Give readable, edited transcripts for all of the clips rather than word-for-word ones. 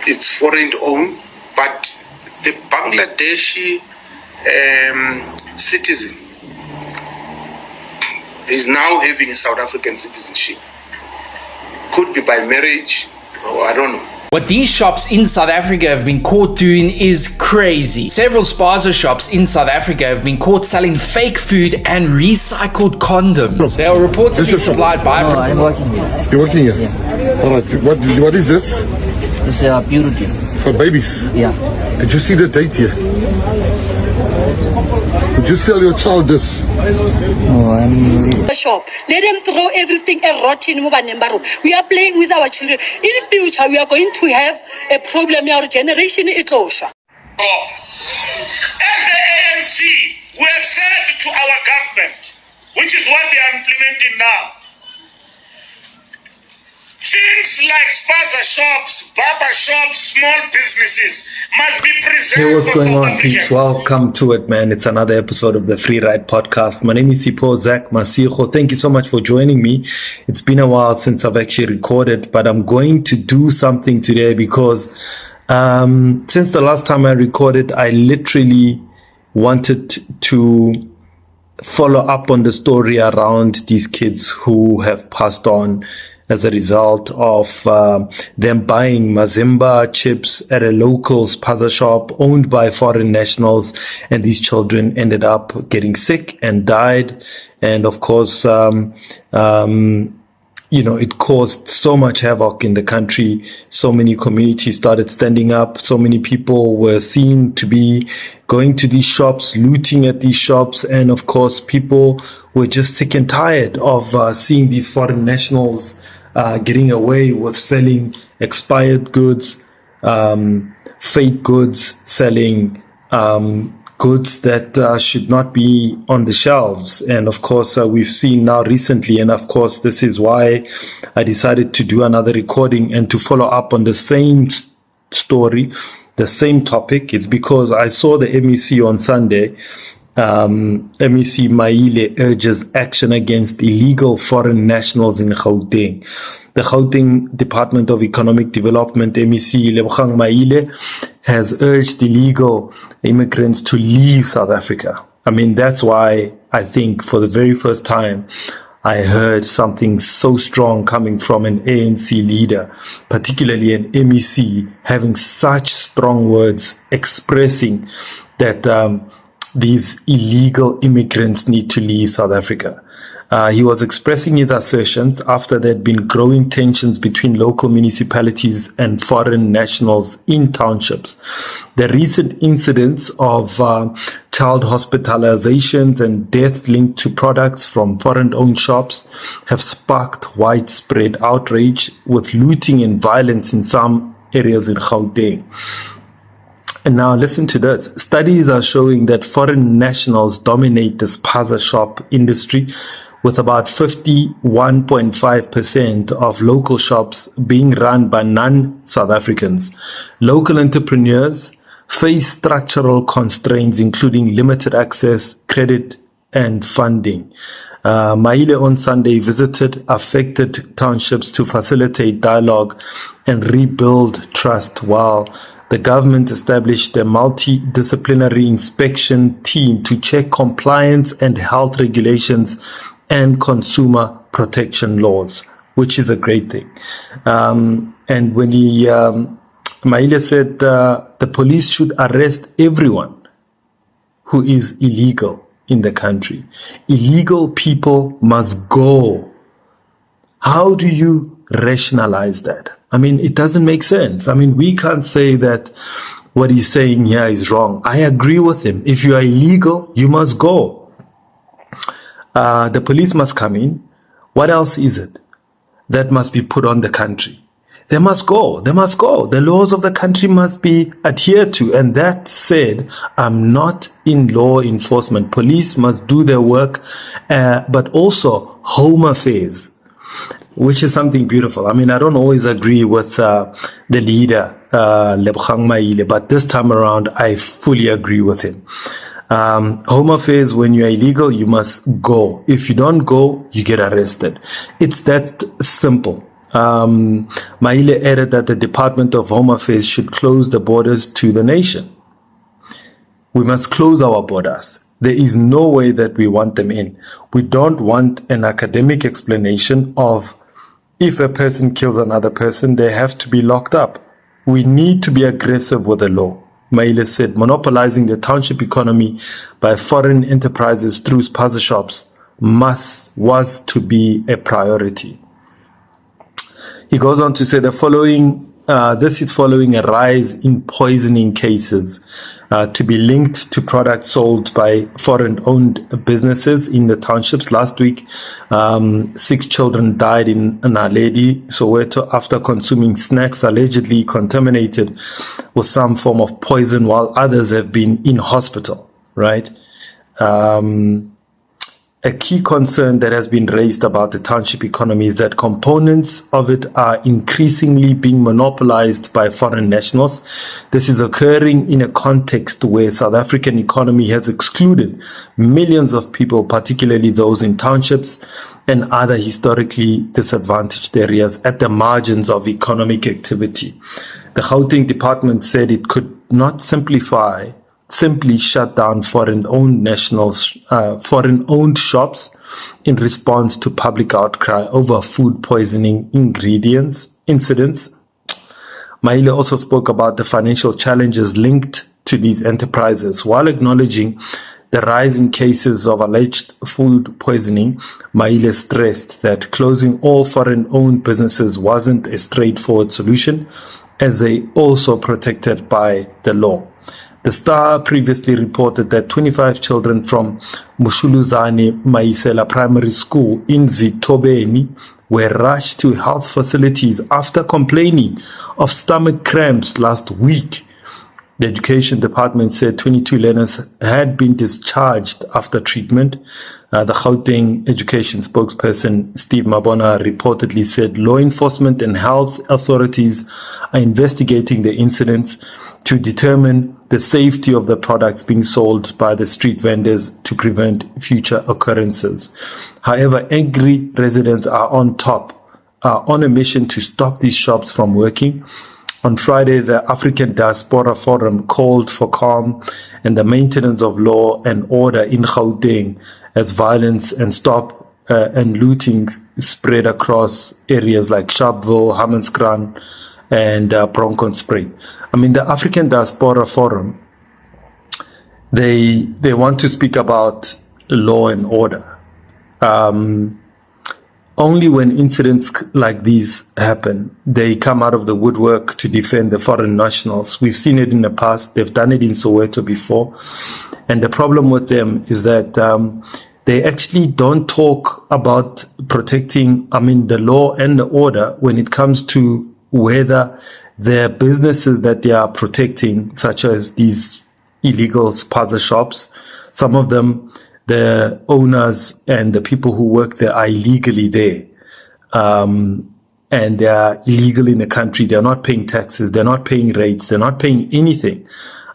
it's foreign owned, but the Bangladeshi citizen is now having a South African citizenship. Could be by marriage, or I don't know. What these shops in South Africa have been caught doing is crazy. Several spaza shops in South Africa have been caught selling fake food and recycled condoms. They are reportedly supplied by... No, I'm working here. You're working here? Yeah. All right. What is this? It's purity. For babies? Yeah. Did you see the date here? Would you sell your child this? No, I'm... Shop. Let them throw everything and rot in. We are playing with our children. In the future, we are going to have a problem. Our generation is closer. As the ANC, we have said to our government, which is what they are implementing now, things like spaza shops, barber shops, small businesses must be preserved. Hey, what's for going South on, Africans. peeps? Welcome to it, man. It's another episode of the Free Ride Podcast. My name is Sipho Zach Masiho. Thank you so much for joining me. It's been a while since I've actually recorded, but I'm going to do something today because since the last time I recorded, I literally wanted to follow up on the story around these kids who have passed on as a result of them buying Mazimba chips at a local spaza shop owned by foreign nationals, and these children ended up getting sick and died. And of course, it caused so much havoc in the country. So many communities started standing up. So many people were seen to be going to these shops, looting at these shops. And of course, people were just sick and tired of seeing these foreign nationals getting away with selling expired goods, fake goods, selling goods that should not be on the shelves. And of course, we've seen now recently, and of course, this is why I decided to do another recording and to follow up on the same story, the same topic. It's because I saw the MEC on Sunday. MEC Maile urges action against illegal foreign nationals in Gauteng. The Gauteng Department of Economic Development, MEC Maile, has urged illegal immigrants to leave South Africa. I mean, that's why I think for the very first time, I heard something so strong coming from an ANC leader, particularly an MEC, having such strong words expressing that these illegal immigrants need to leave South Africa. He was expressing his assertions after there had been growing tensions between local municipalities and foreign nationals in townships. The recent incidents of child hospitalizations and death linked to products from foreign-owned shops have sparked widespread outrage, with looting and violence in some areas in Gauteng. And now listen to this. Studies are showing that foreign nationals dominate the spaza shop industry, with about 51.5% of local shops being run by non-South Africans. Local entrepreneurs face structural constraints, including limited access, credit, and funding. Maile on Sunday visited affected townships to facilitate dialogue and rebuild trust, while the government established a multidisciplinary inspection team to check compliance and health regulations and consumer protection laws, which is a great thing. And when Maile said the police should arrest everyone who is illegal in the country. Illegal people must go. How do you rationalize that? I mean, it doesn't make sense. I mean, we can't say that what he's saying here is wrong. I agree with him. If you are illegal, you must go. The police must come in. What else is it that must be put on the country? They must go. They must go. The laws of the country must be adhered to. And that said, I'm not in law enforcement. Police must do their work, but also Home Affairs, which is something beautiful. I mean, I don't always agree with the leader, Lebogang Maile, but this time around, I fully agree with him. Home Affairs, when you're illegal, you must go. If you don't go, you get arrested. It's that simple. Maile added that the Department of Home Affairs should close the borders to the nation. We must close our borders. There is no way that we want them in. We don't want an academic explanation of if a person kills another person, they have to be locked up. We need to be aggressive with the law. Maile said monopolizing the township economy by foreign enterprises through spaza shops was to be a priority. He goes on to say the following, this is following a rise in poisoning cases to be linked to products sold by foreign-owned businesses in the townships. Last week, 6 children died in Naledi, Soweto, after consuming snacks allegedly contaminated with some form of poison, while others have been in hospital, right? A key concern that has been raised about the township economy is that components of it are increasingly being monopolized by foreign nationals. This is occurring in a context where South African economy has excluded millions of people, particularly those in townships and other historically disadvantaged areas at the margins of economic activity. The Gauteng department said it could not simply shut down foreign-owned shops in response to public outcry over food poisoning incidents. Maile also spoke about the financial challenges linked to these enterprises. While acknowledging the rise in cases of alleged food poisoning, Maile stressed that closing all foreign-owned businesses wasn't a straightforward solution, as they also protected by the law. The Star previously reported that 25 children from Mushuluzane Maisela Primary School in Zitobeni were rushed to health facilities after complaining of stomach cramps last week. The Education Department said 22 learners had been discharged after treatment. The Gauteng Education spokesperson Steve Mabona reportedly said law enforcement and health authorities are investigating the incidents to determine the safety of the products being sold by the street vendors to prevent future occurrences. However, angry residents are on a mission to stop these shops from working. On Friday, the African Diaspora Forum called for calm and the maintenance of law and order in Gauteng as violence and looting spread across areas like Sharpeville, Hammanskraal, and Bronkhorstspruit. I mean, the African Diaspora Forum, they want to speak about law and order. Only when incidents like these happen, they come out of the woodwork to defend the foreign nationals. We've seen it in the past. They've done it in Soweto before. And the problem with them is that they actually don't talk about protecting, the law and the order when it comes to whether the businesses that they are protecting, such as these illegal spaza shops, some of them, the owners and the people who work there are illegally there. And they are illegal in the country. They're not paying taxes. They're not paying rates. They're not paying anything.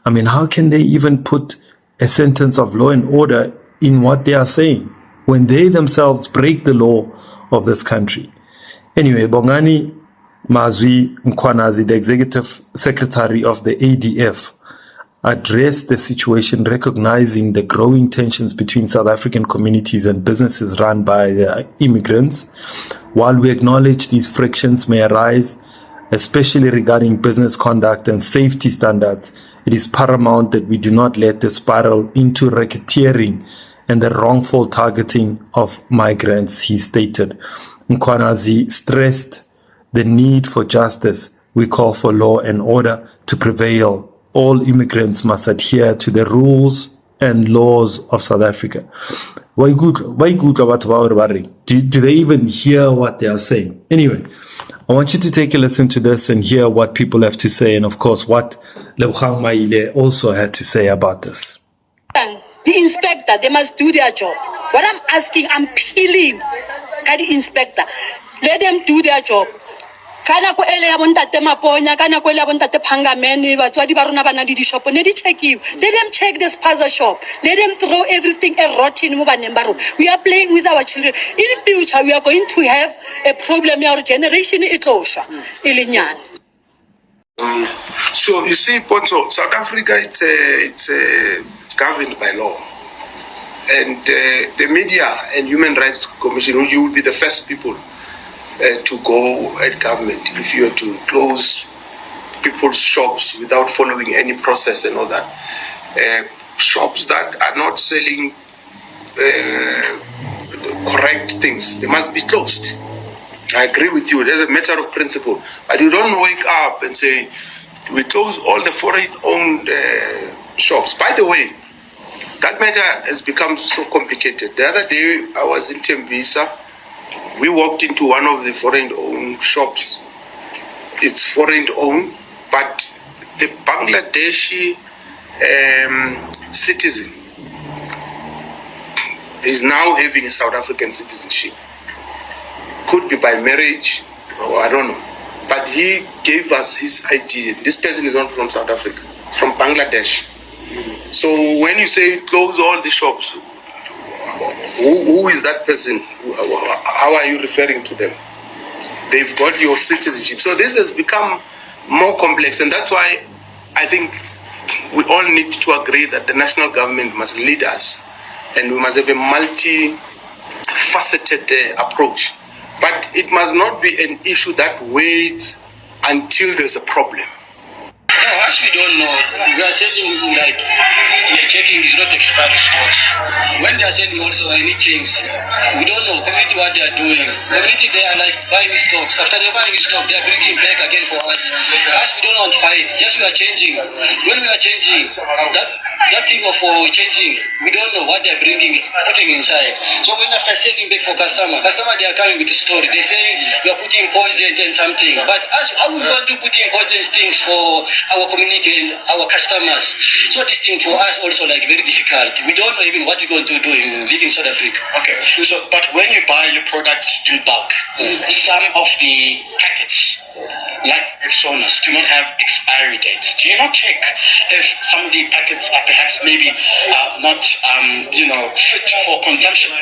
I mean, how can they even put a sentence of law and order in what they are saying when they themselves break the law of this country? Anyway, Bongani Mazwi Mkwanazi, the executive secretary of the ADF, addressed the situation, recognizing the growing tensions between South African communities and businesses run by the immigrants. While we acknowledge these frictions may arise, especially regarding business conduct and safety standards, it is paramount that we do not let this spiral into racketeering and the wrongful targeting of migrants, he stated. Mkwanazi stressed the need for justice. We call for law and order to prevail. All immigrants must adhere to the rules and laws of South Africa. Why good about do they even hear what they are saying? Anyway, I want you to take a listen to this and hear what people have to say, and of course what Lebogang Maile also had to say about this. The inspector, they must do their job. What I'm asking, I'm appealing at the inspector. Let them do their job. ka nako ele ya bontate Maponya ka nako ele ya bontate Phangameni batswadi ba rona bana di shop ne di checkiwe. Let them check the spaza shop, let them throw everything rotten mo baneng ba rona. We are playing with our children. In future we are going to have a problem. Our generation e tlosha ile nyana. So you see, Ponzo, South Africa, it's governed by law, and the media and Human Rights Commission, you will be the first people to go at government if you are to close people's shops without following any process and all that. Shops that are not selling correct things, they must be closed. I agree with you. There's a matter of principle, but you don't wake up and say we close all the foreign-owned shops. By the way, that matter has become so complicated. The other day, I was in Tembisa. We walked into one of the foreign-owned shops. It's foreign-owned, but the Bangladeshi citizen is now having a South African citizenship. Could be by marriage, or I don't know. But he gave us his ID. This person is not from South Africa, it's from Bangladesh. So when you say close all the shops, who is that person? How are you referring to them? They've got your citizenship. So this has become more complex, and that's why I think we all need to agree that the national government must lead us, and we must have a multi-faceted approach. But it must not be an issue that waits until there's a problem. No, as we don't know, we are saying like we are checking is not expired stocks. When they are selling also any things, we don't know community what they are doing. Community they are like buying stocks. After they buying stock, they are bringing back again for us. As we don't want to fight, just we are changing. When we are changing, that thing of changing, we don't know what they are bringing, putting inside. So when after selling back for customer they are coming with the story. They say we are putting poison and something. But as how we want to put in poison things for our community and our customers. So this thing for us also like very difficult. We don't know even what we're going to do in living South Africa. Okay. So, but when you buy your products in bulk, some of the packets, like they've shown us, do not have expiry dates. Do you not check if some of the packets are perhaps maybe not, fit for consumption?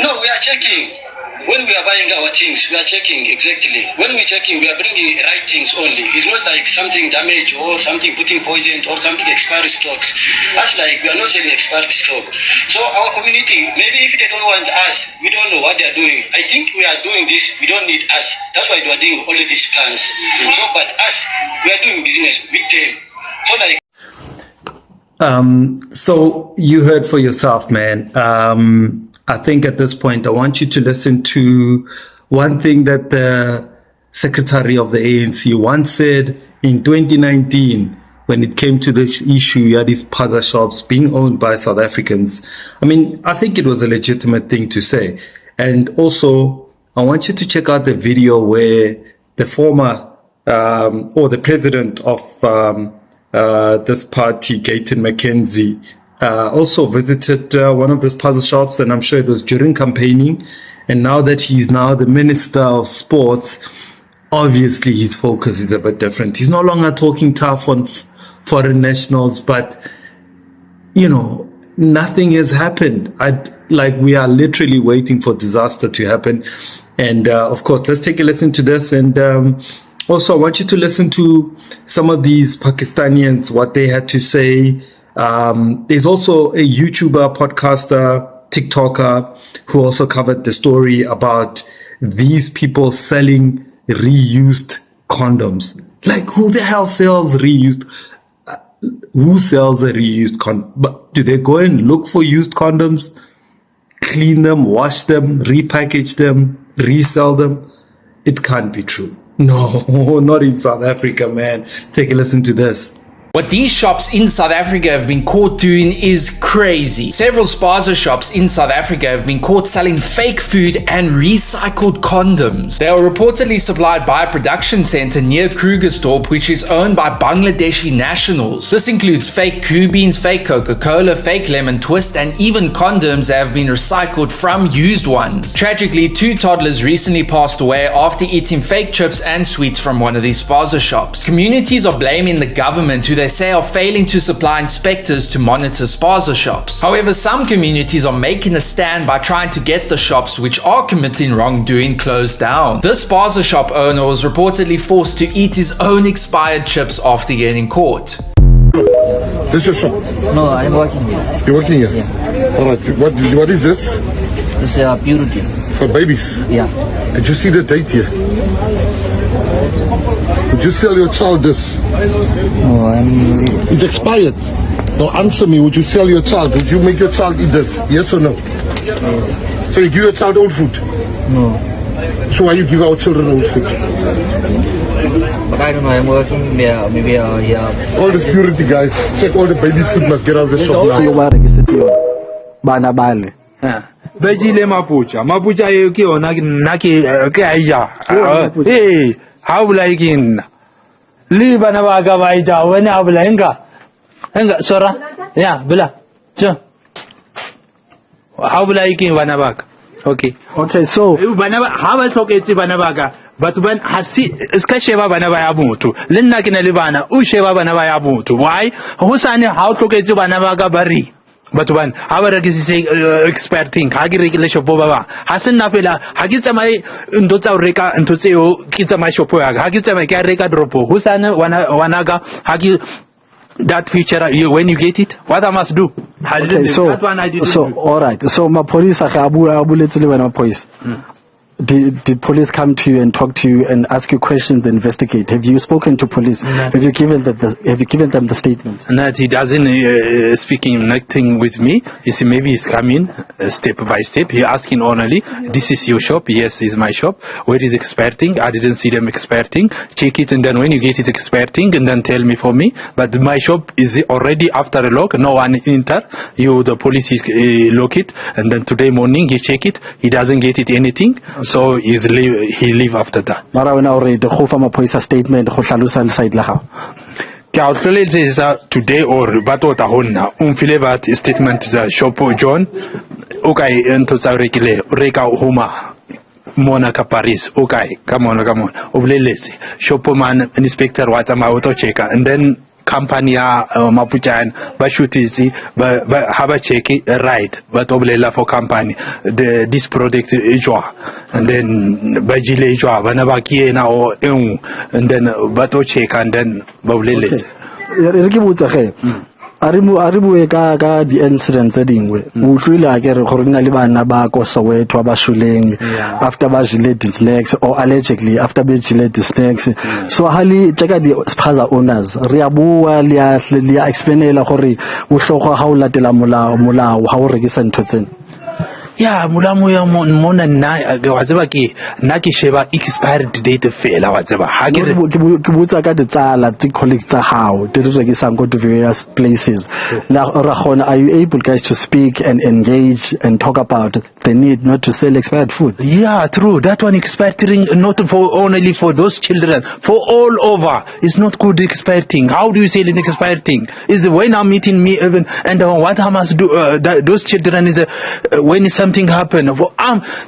No, we are checking. When we are buying our things, we are checking exactly. When we are checking, we are bringing the right things only. It's not like something damaged or something putting poison or something expired stocks. That's like we are not selling expired stock. So our community, maybe if they don't want us, we don't know what they are doing. I think we are doing this, we don't need us. That's why we are doing all of these plans. So, but us, we are doing business with them. So like. So you heard for yourself, man. I think at this point, I want you to listen to one thing that the secretary of the ANC once said in 2019 when it came to this issue. You had these plaza shops being owned by South Africans. I mean, I think it was a legitimate thing to say. And also, I want you to check out the video where the former or the president of this party, Gayton McKenzie, also visited one of these puzzle shops, and I'm sure it was during campaigning. And now that he's now the Minister of Sports, obviously his focus is a bit different. He's no longer talking tough on foreign nationals, but, nothing has happened. We are literally waiting for disaster to happen. And of course, let's take a listen to this. And also, I want you to listen to some of these Pakistanians, what they had to say. There's also a YouTuber, podcaster, TikToker who also covered the story about these people selling reused condoms. Like, who the hell sells reused? Who sells a reused condom? But do they go and look for used condoms, clean them, wash them, repackage them, resell them? It can't be true. No, not in South Africa, man. Take a listen to this. What these shops in South Africa have been caught doing is crazy. Several spaza shops in South Africa have been caught selling fake food and recycled condoms. They are reportedly supplied by a production center near Krugersdorp, which is owned by Bangladeshi nationals. This includes fake Cubines, fake Coca-Cola, fake lemon twist, and even condoms that have been recycled from used ones. Tragically, 2 toddlers recently passed away after eating fake chips and sweets from one of these spaza shops. Communities are blaming the government, who they say are failing to supply inspectors to monitor spaza shops. However, some communities are making a stand by trying to get the shops which are committing wrongdoing closed down. This spaza shop owner was reportedly forced to eat his own expired chips after getting caught. This is your shop. No, I'm working here. You're working here? Yeah. Alright, what is this? This is purity. For babies? Yeah. Did you see the date here? Would you sell your child this? No, I'm leaving. It expired. Now answer me, would you sell your child? Would you make your child eat this? Yes or no? Yes. So you give your child old food? No. So why you give our children old food? But I don't know, I'm working there. Maybe yeah. All this purity guys, check all the baby food must get out of the shop now. Bana bale. Bejile mapucha yuki onaki naki aija. Hey, how like in Liba Navaga Vaija when I will enga Sora? Yeah, Billa. How like in Vanavak? Okay. Okay, so how I talk it's Vanavaga, but when Hasi Skasheva Vanavayabutu, Linnakin Livana, Usheva Vanavayabutu. Why? Husani, how to get to Vanavaga Bari? But when our experting, Hagi regulation Bobava, Hassan Nafila, Hagitsamai, Ndota Reka, and Tutseo, Kizamai Shopoag, Hagitsamai Kareka Dropo, Husana, Wanaga, Hagi, that feature, when you get it, what I must do? Okay, so all right. So my police are Abu police. Did police come to you and talk to you and ask you questions and investigate? Have you spoken to police? No. Have you given them the statement? No, he doesn't speaking nothing with me. He said maybe he's coming step by step. He asking only, this is your shop? Yes, it's my shop. Where is experting? I didn't see them experting. Check it, and then when you get it experting, and then tell me for me. But my shop is already after a lock. No one enter. The police is lock it, and then today morning he check it. He doesn't get it anything. So he leave after that. Mara when already the whole farmer police statement ho hlalosa side la gago. Ke a tlholetsa today or batota honna umfile bat statement za shop John okay ento tsa rekile reka homa mona ka Paris okay come on o bleletse shop man inspector wa tsama o to checka, and then company ya Mapuchan ba shootizi ba haba check right but oblela for company this product ejwa, and then ba jile ejwa bana ba kiena o eng, and then ba to check, and then ba boleletse re ke botsa ge aribu ka di incidents dingwe o tlile a ke re gore nna le bana ba ko Soweto ba shuleng after ba jile di snacks or allegedly after ba jile di snacks. So hali tseka di spaza owners re a bua le a explainela gore o hlokwa ha o latela molao ha o rekisa ntho tsena. ya mulamu ya mona na wa tseba ke nna ke sheba expired date fela wa tseba ha ke ke botsa ka ditsala tse colleagues tsa hao di re ke sang go to various places. Are you able guys to speak and engage and talk about the need not to sell expired food? Yeah, true. That one expiring not for only for those children, for all over. It's not good expiring. How do you sell an expiring? Is when I'm meeting me even, and what I must do those children is when something happen.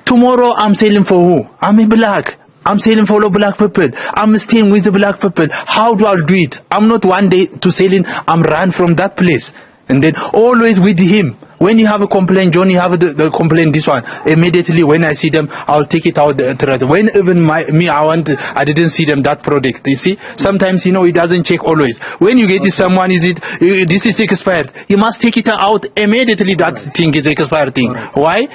Tomorrow I'm selling for who? I'm a black. I'm selling for all black people. I'm staying with the black people. How do I do it? I'm not one day to selling. I'm run from that place. And then always with him. When you have a complaint, John, you have the complaint, this one. Immediately when I see them, I'll take it out. When even I didn't see them, that product. You see, sometimes, it doesn't check always. When you get someone, this is expired. You must take it out immediately. That thing is expired thing. Why?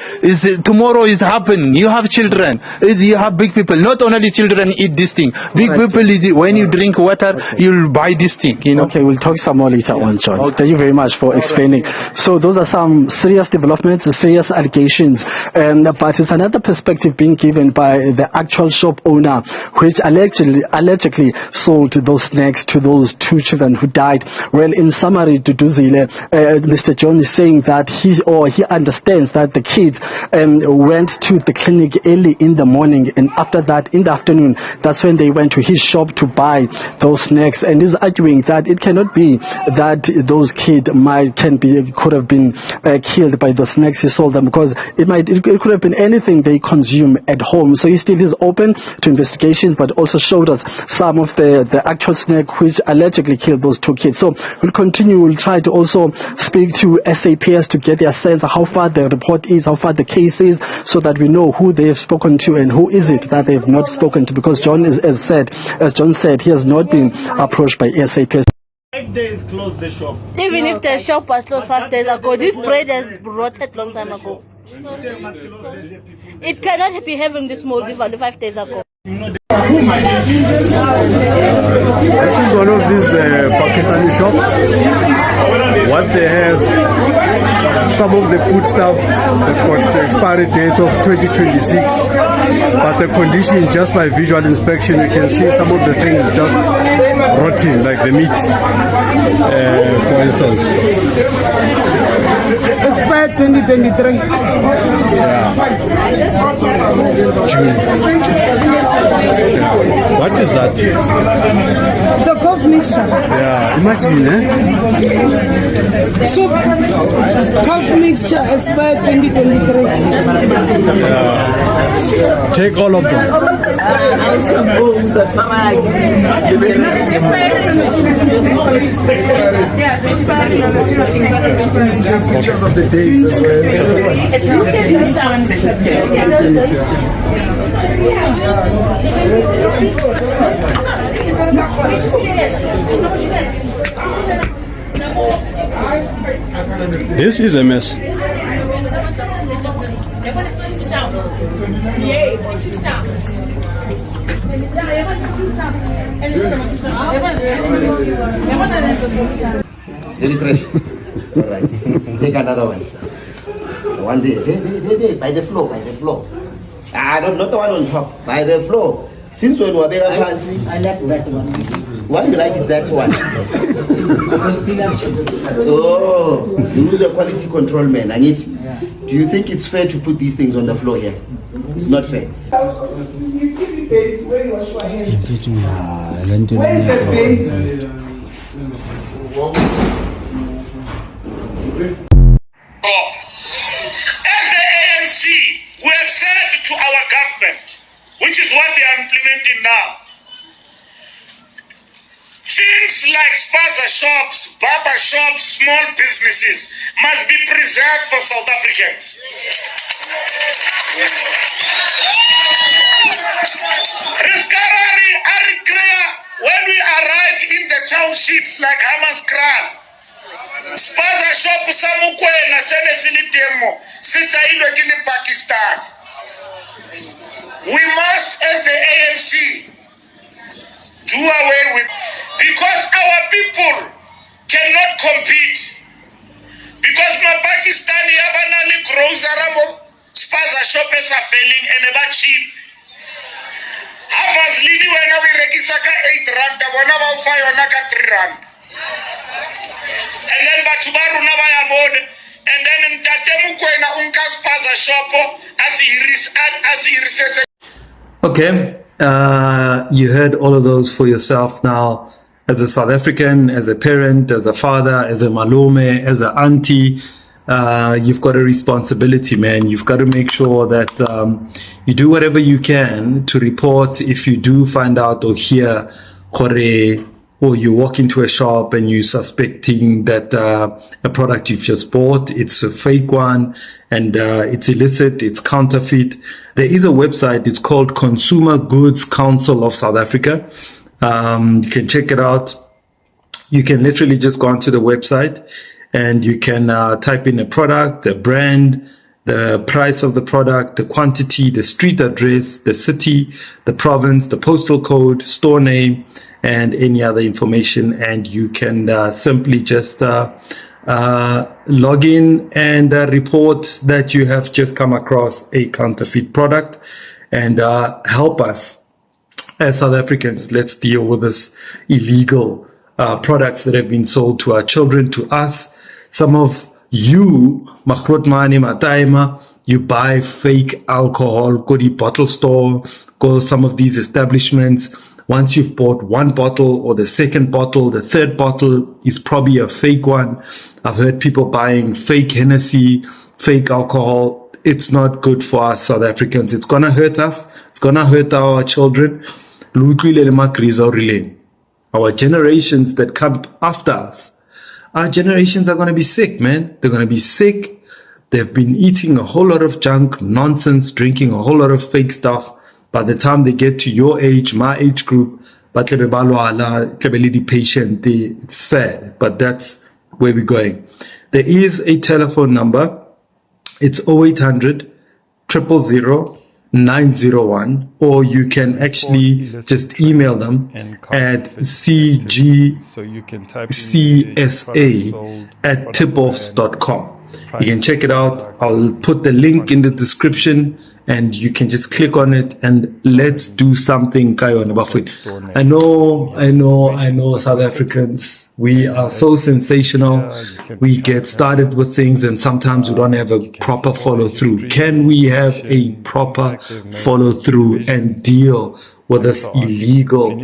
Tomorrow is happening. You have children. You have big people. Not only children eat this thing. Big people is when you drink water, you'll buy this thing. Okay, we'll talk some more later on, John. Thank you very much for explaining. So those are some serious developments, serious allegations, but it's another perspective being given by the actual shop owner, which allegedly sold those snacks to those 2 children who died. Well, in summary, Duduzile, Mr. John is saying that he understands that the kids went to the clinic early in the morning, and after that, in the afternoon, that's when they went to his shop to buy those snacks, and is arguing that it cannot be that those kids could have been killed by the snacks he sold them, because it could have been anything they consume at home. So he still is open to investigations, but also showed us some of the actual snack which allegedly killed those 2 kids. So we'll continue. We'll try to also speak to SAPS to get their sense of how far the report is, how far the case is, so that we know who they have spoken to and who is it that they have not spoken to, because John is, as John said, he has not been approached by SAPS. 5 days closed the shop. Even if the shop was closed 5 days ago, this bread has rotted long time ago. It cannot be having this mold even 5 days ago. This is one of these Pakistani shops. What they have, some of the food stuff have got the expiry date of 2026, but the condition, just by visual inspection, you can see some of the things just rotting, like the meat, for instance. Expired 2023. Yeah. June. What is that? The cough mixture. Yeah, imagine, Soup. Cough mixture expired 2023. Yeah. Take all of them. Pictures of the dates as well. This is a mess. It's very fresh. All right. Take another one. One day, by the floor, by the floor. Ah, not the one on top, by the floor. Since when we were fancy? I like that one. Why you like that one? Oh, you the quality control man. I need. Do you think it's fair to put these things on the floor here? It's not fair. Where's the base? As the ANC, we have said to our government, which is what they are implementing now, things like spaza shops, barber shops, small businesses must be preserved for South Africans. Riskarari are clear when we arrive in the townships like Hammanskraal. Spaza shop samukwena sene silitemo sita ilo kili Pakistan. We must, as the ANC, do away with, because our people cannot compete. Because my Pakistani abanali grocery spaza shop is failing and about cheap. Half as lini when we register ka 8 rand, bona ba ufay ona ka 3 rand. And then batubaru na ba yabone, and then mtatemu kwena unka spaza shop as he reset. Okay, you heard all of those for yourself now. As a South African, as a parent, as a father, as a malume, as an auntie, you've got a responsibility, man. You've got to make sure that you do whatever you can to report if you do find out or hear or you walk into a shop and you're suspecting that a product you've just bought, it's a fake one and it's illicit, it's counterfeit. There is a website, it's called Consumer Goods Council of South Africa. You can check it out. You can literally just go onto the website and you can type in a product, the brand, the price of the product, the quantity, the street address, the city, the province, the postal code, store name, and any other information. And you can simply just log in and report that you have just come across a counterfeit product, and help us as South Africans. Let's deal with this illegal products that have been sold to our children, to us. Some of you, Makhrut Mani Mataima, you buy fake alcohol, go to the bottle store, go some of these establishments. Once you've bought one bottle or the second bottle, the third bottle is probably a fake one. I've heard people buying fake Hennessy, fake alcohol. It's not good for us South Africans. It's going to hurt us. It's going to hurt our children. Our generations that come after us, our generations are going to be sick, man. They're going to be sick. They've been eating a whole lot of junk, nonsense, drinking a whole lot of fake stuff. By the time they get to your age, my age group, but patient, it's sad, but that's where we're going. There is a telephone number. It's 0800 000 901, or you can actually just email them at cgcsa@tipoffs.com. You can check it out. I'll put the link in the description, and you can just click on it, and let's do something. I know South Africans, we are so sensational. We get started with things and sometimes we don't have a proper follow through. Can we have a proper follow through and deal with this illegal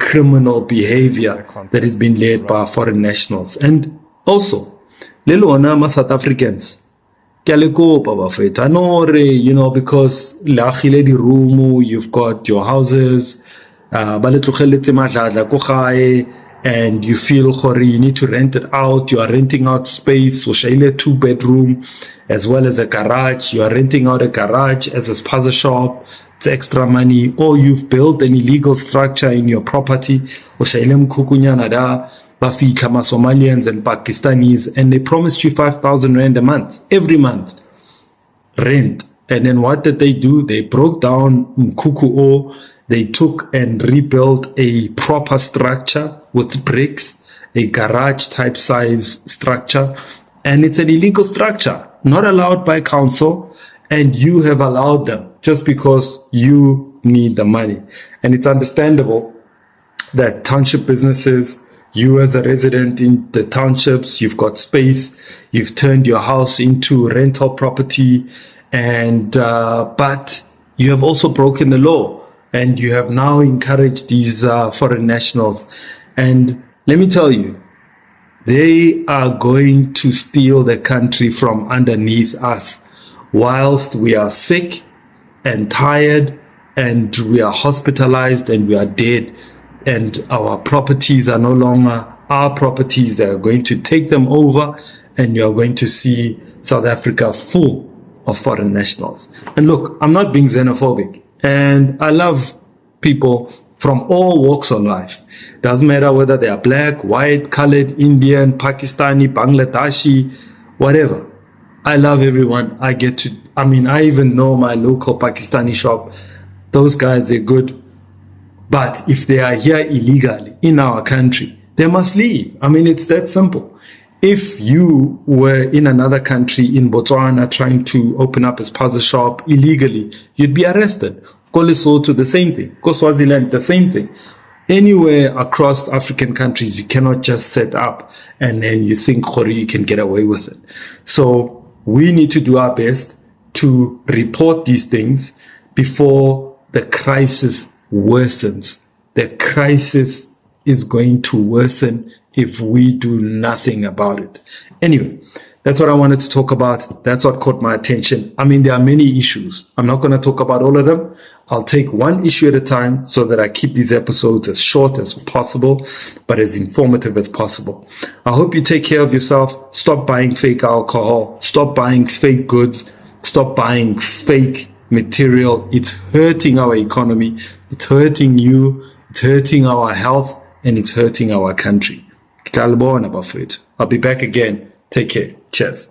criminal behavior that is being led by foreign nationals? And also, Lelona South Africans, I know, because you've got your houses, and you feel you need to rent it out. You are renting out space, so 2-bedroom as well as a garage. You are renting out a garage as a spaza shop. It's extra money. Or you've built an illegal structure in your property. Somalians and Pakistanis, and they promised you 5,000 rand a month, every month, rent. And then what did they do? They broke down Mkukuo. They took and rebuilt a proper structure with bricks, a garage type size structure, and it's an illegal structure, not allowed by council, and you have allowed them just because you need the money. And it's understandable that township businesses, you as a resident in the townships, you've got space, you've turned your house into rental property, and but you have also broken the law, and you have now encouraged these foreign nationals. And let me tell you, they are going to steal the country from underneath us whilst we are sick and tired and we are hospitalized and we are dead. And our properties are no longer our properties. They are going to take them over, and you are going to see South Africa full of foreign nationals. And look, I'm not being xenophobic, and I love people from all walks of life. Doesn't matter whether they are black, white, colored, Indian, Pakistani, Bangladeshi, whatever. I love everyone. I even know my local Pakistani shop. Those guys, they're good. But if they are here illegally in our country, they must leave. It's that simple. If you were in another country, in Botswana, trying to open up a spaza shop illegally, you'd be arrested. Go Lesotho, the same thing. Go Swaziland, the same thing. Anywhere across African countries, you cannot just set up and then you think you can get away with it. So we need to do our best to report these things before the crisis worsens. The crisis is going to worsen if we do nothing about it. Anyway, that's what I wanted to talk about. That's what caught my attention. There are many issues. I'm not going to talk about all of them. I'll take one issue at a time so that I keep these episodes as short as possible, but as informative as possible. I hope you take care of yourself. Stop buying fake alcohol. Stop buying fake goods. Stop buying fake material. It's hurting our economy. It's hurting you. It's hurting our health, and it's hurting our country. I'll be back again. Take care. Cheers.